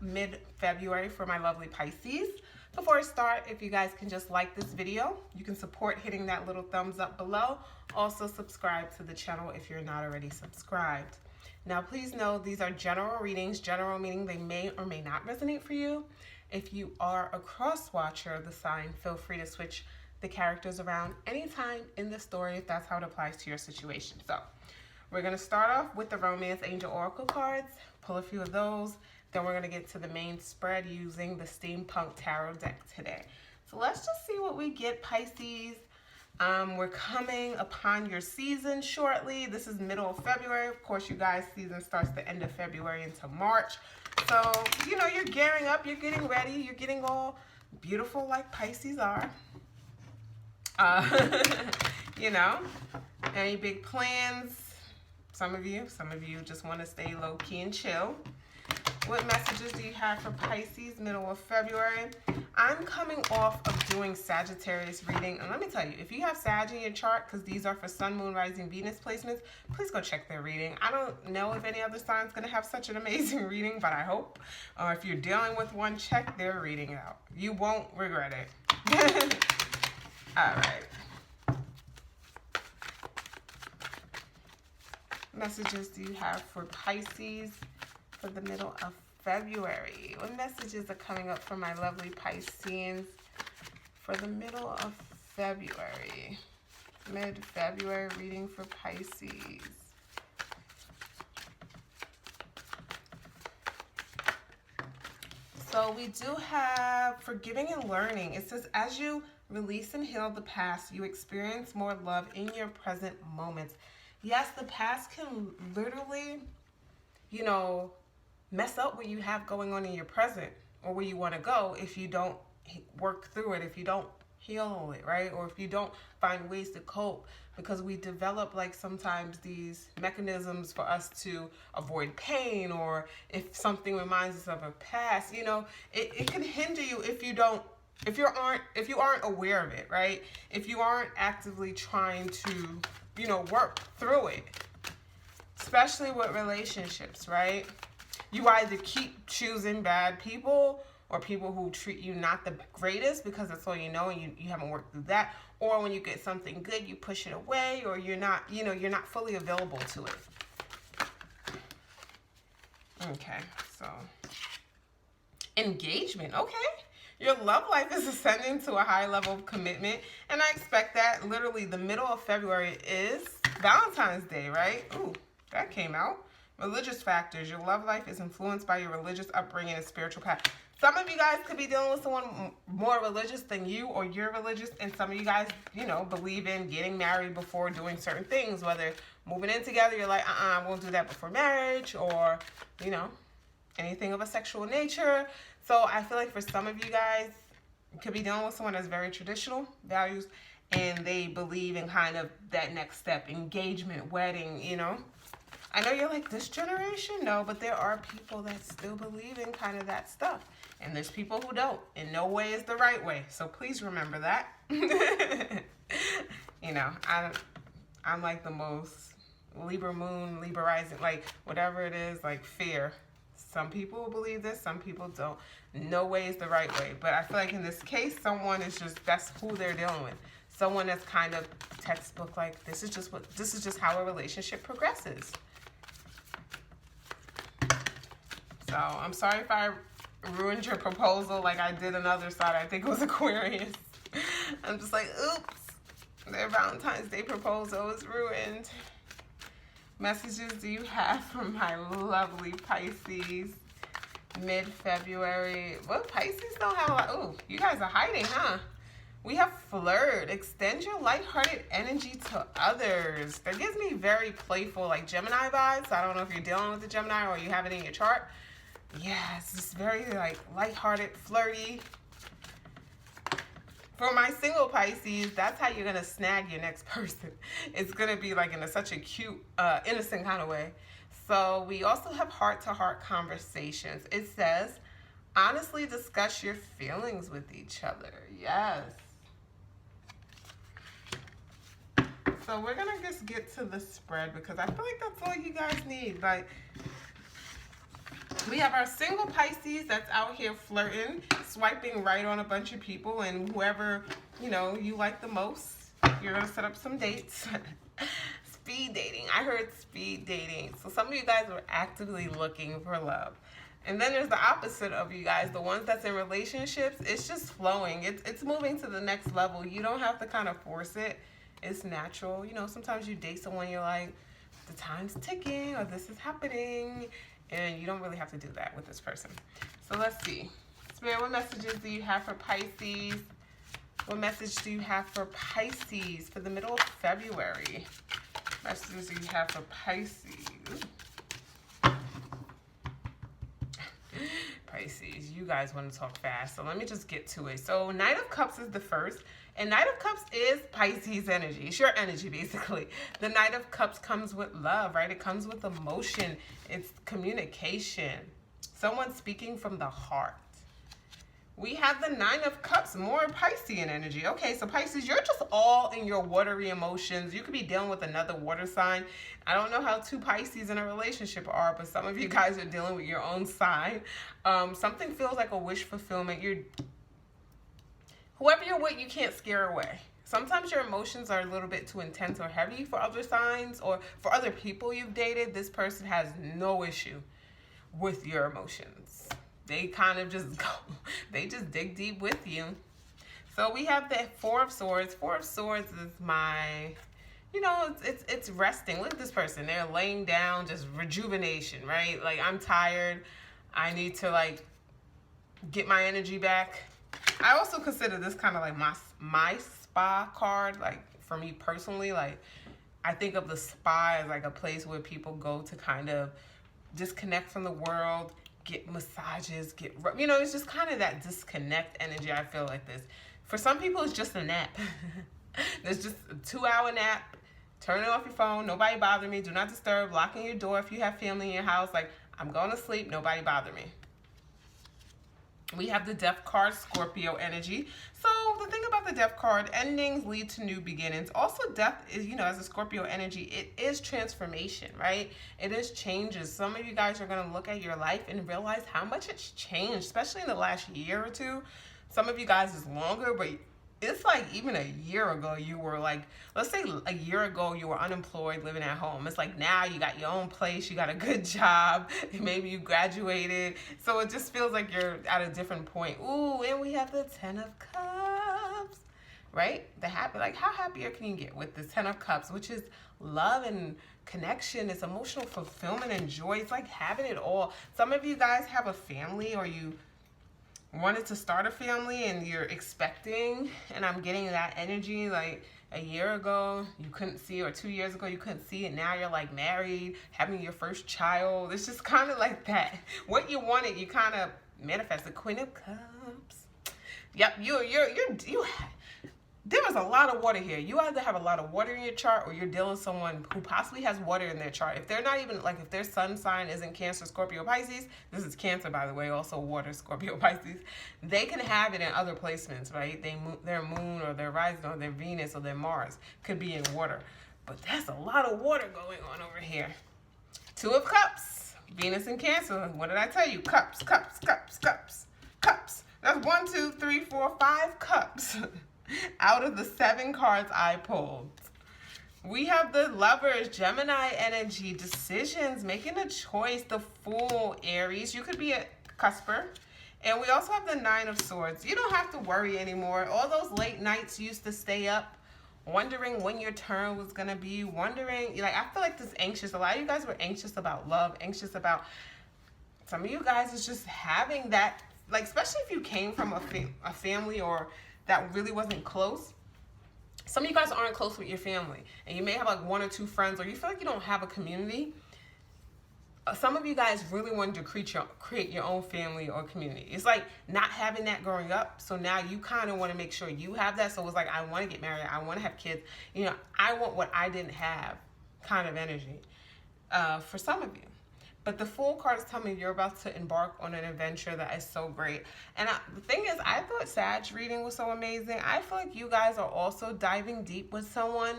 mid-February for my lovely Pisces. Before I start, if you guys can just like this video, you can support hitting that little thumbs up below. Also subscribe to the channel if you're not already subscribed. Now please know these are general readings, general meaning they may or may not resonate for you. If you are a cross watcher of the sign, feel free to switch the characters around anytime in the story if that's how it applies to your situation. So we're going to start off with the Romance Angel Oracle cards, pull a few of those, then we're going to get to the main spread using the Steampunk Tarot deck today. So let's just see what we get, Pisces. We're coming upon your season shortly. This is middle of February. Of course, you guys' season starts the end of February into March. So, you know, you're gearing up, you're getting ready, you're getting all beautiful like Pisces are. You know, any big plans? Some of you just want to stay low-key and chill. What messages do you have for Pisces, middle of February? I'm coming off of doing Sagittarius reading. And let me tell you, if you have Sag in your chart, because these are for Sun, Moon, Rising, Venus placements, please go check their reading. I don't know if any other sign's going to have such an amazing reading, but I hope. Or if you're dealing with one, check their reading out. You won't regret it. All right. Messages do you have for Pisces for the middle of February? What messages are coming up for my lovely Pisceans for the middle of February? Mid-February reading for Pisces. So we do have forgiving and learning. It says, as you release and heal the past, you experience more love in your present moments. Yes, the past can literally, you know, mess up what you have going on in your present or where you want to go if you don't work through it, if you don't heal it, right? Or if you don't find ways to cope, because we develop like sometimes these mechanisms for us to avoid pain, or if something reminds us of a past, you know, it can hinder you if you aren't aware of it, right? If you aren't actively trying to, you know, work through it, especially with relationships, right? You either keep choosing bad people or people who treat you not the greatest because that's all you know and you haven't worked through that, or when you get something good, you push it away, or you're not, you know, you're not fully available to it. Okay, so engagement, okay. Your love life is ascending to a high level of commitment, and I expect that. Literally, the middle of February is Valentine's Day, right? Ooh, that came out. Religious factors. Your love life is influenced by your religious upbringing and spiritual path. Some of you guys could be dealing with someone more religious than you, or you're religious, and some of you guys, you know, believe in getting married before doing certain things, whether moving in together, you're like, I won't do that before marriage, or, you know, anything of a sexual nature. So I feel like for some of you guys, you could be dealing with someone that's very traditional values, and they believe in kind of that next step, engagement, wedding, you know. I know you're like, this generation? No, but there are people that still believe in kind of that stuff. And there's people who don't. And no way is the right way. So please remember that. You know, I'm like the most Libra moon, Libra rising, like whatever it is, like fear. Some people believe this, some people don't. No way is the right way. But I feel like in this case, someone is just, that's who they're dealing with. Someone that's kind of textbook, like this is just how a relationship progresses. So I'm sorry if I ruined your proposal like I did another side. I think it was Aquarius. I'm just like, oops, their Valentine's Day proposal is ruined. Messages do you have from my lovely Pisces mid-February? Well, Pisces don't have a lot. Ooh, you guys are hiding, huh? We have flirt. Extend your lighthearted energy to others. That gives me very playful, like Gemini vibes. I don't know if you're dealing with the Gemini or you have it in your chart. Yeah, it's just very like lighthearted, flirty. For my single Pisces, that's how you're going to snag your next person. It's going to be like in such a cute, innocent kind of way. So we also have heart-to-heart conversations. It says, honestly discuss your feelings with each other. Yes. So we're going to just get to the spread because I feel like that's all you guys need. Like, We have our single Pisces that's out here flirting, swiping right on a bunch of people, and whoever, you like the most, you're going to set up some dates. Speed dating. I heard speed dating. So some of you guys are actively looking for love. And then there's the opposite of you guys, the ones that's in relationships. It's just flowing. It's moving to the next level. You don't have to kind of force it. It's natural. Sometimes you date someone, you're like, the time's ticking, or this is happening. And you don't really have to do that with this person. So let's see. Spirit, what messages do you have for Pisces? What message do you have for Pisces for the middle of February? Messages do you have for Pisces? Pisces, you guys want to talk fast, so let me just get to it. So Knight of Cups is the first, and Knight of Cups is Pisces energy. It's your energy, basically. The Knight of Cups comes with love, right? It comes with emotion. It's communication. Someone speaking from the heart. We have the Nine of Cups, more Piscean energy. Okay, so Pisces, you're just all in your watery emotions. You could be dealing with another water sign. I don't know how two Pisces in a relationship are, but some of you guys are dealing with your own sign. Something feels like a wish fulfillment. Whoever you're with, you can't scare away. Sometimes your emotions are a little bit too intense or heavy for other signs, or for other people you've dated. This person has no issue with your emotions. They kind of just go, they just dig deep with you. So we have the Four of Swords. Four of Swords is my, it's resting. Look at this person. They're laying down, just rejuvenation, right? Like, I'm tired. I need to, get my energy back. I also consider this kind of like my spa card. Like, for me personally, I think of the spa as like a place where people go to kind of disconnect from the world, get massages, it's just kind of that disconnect energy. I feel like this. For some people, it's just a nap. There's just a 2-hour nap. Turn it off your phone. Nobody bother me. Do not disturb. Locking your door if you have family in your house. Like, I'm going to sleep. Nobody bother me. We have the Death card, Scorpio energy. So the thing about the Death card, endings lead to new beginnings. Also, death is, as a Scorpio energy, it is transformation, right? It is changes. Some of you guys are going to look at your life and realize how much it's changed, especially in the last year or two. Some of you guys is longer, but it's like even a year ago you were let's say a year ago you were unemployed living at home. It's like now you got your own place, you got a good job, maybe you graduated. So it just feels like you're at a different point. Ooh, and we have the Ten of Cups, right? The happy, how happier can you get with this Ten of Cups, which is love and connection. It's emotional fulfillment and joy. It's like having it all. Some of you guys have a family, or you wanted to start a family and you're expecting, and I'm getting that energy. Like a year ago you couldn't see, or 2 years ago you couldn't see it. Now you're married, having your first child. It's just kind of like that. What you wanted, you kind of manifest. The Queen of Cups. Yep, there was a lot of water here. You either have a lot of water in your chart, or you're dealing with someone who possibly has water in their chart. If they're not even, if their sun sign isn't Cancer, Scorpio, Pisces, this is Cancer, by the way, also water, Scorpio, Pisces, they can have it in other placements, right? Their moon or their rising or their Venus or their Mars could be in water. But that's a lot of water going on over here. Two of Cups, Venus and Cancer. What did I tell you? Cups, cups, cups, cups, cups. That's 1, 2, 3, 4, 5 cups. Out of the 7 cards I pulled. We have the Lovers, Gemini energy, decisions, making a choice, the Fool, Aries. You could be a cusper. And we also have the Nine of Swords. You don't have to worry anymore. All those late nights you used to stay up, wondering when your turn was going to be, wondering, I feel like this anxious. A lot of you guys were anxious about love, anxious about, some of you guys is just having that, especially if you came from a family or that really wasn't close. Some of you guys aren't close with your family, and you may have 1 or 2 friends, or you feel like you don't have a community. Some of you guys really wanted to create your own family or community. It's like not having that growing up, so now you kind of want to make sure you have that. So it's like, I want to get married, I want to have kids. I want what I didn't have kind of energy for some of you. But the Fool card is telling me you're about to embark on an adventure that is so great. And the thing is, I thought Sag reading was so amazing. I feel like you guys are also diving deep with someone.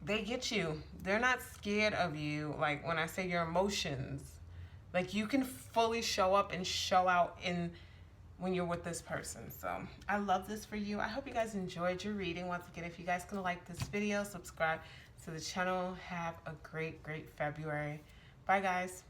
They get you. They're not scared of you. When I say your emotions, Like, you can fully show up and show out in when you're with this person. So I love this for you. I hope you guys enjoyed your reading. Once again, if you guys can like this video, subscribe to the channel. Have a great February. Bye, guys.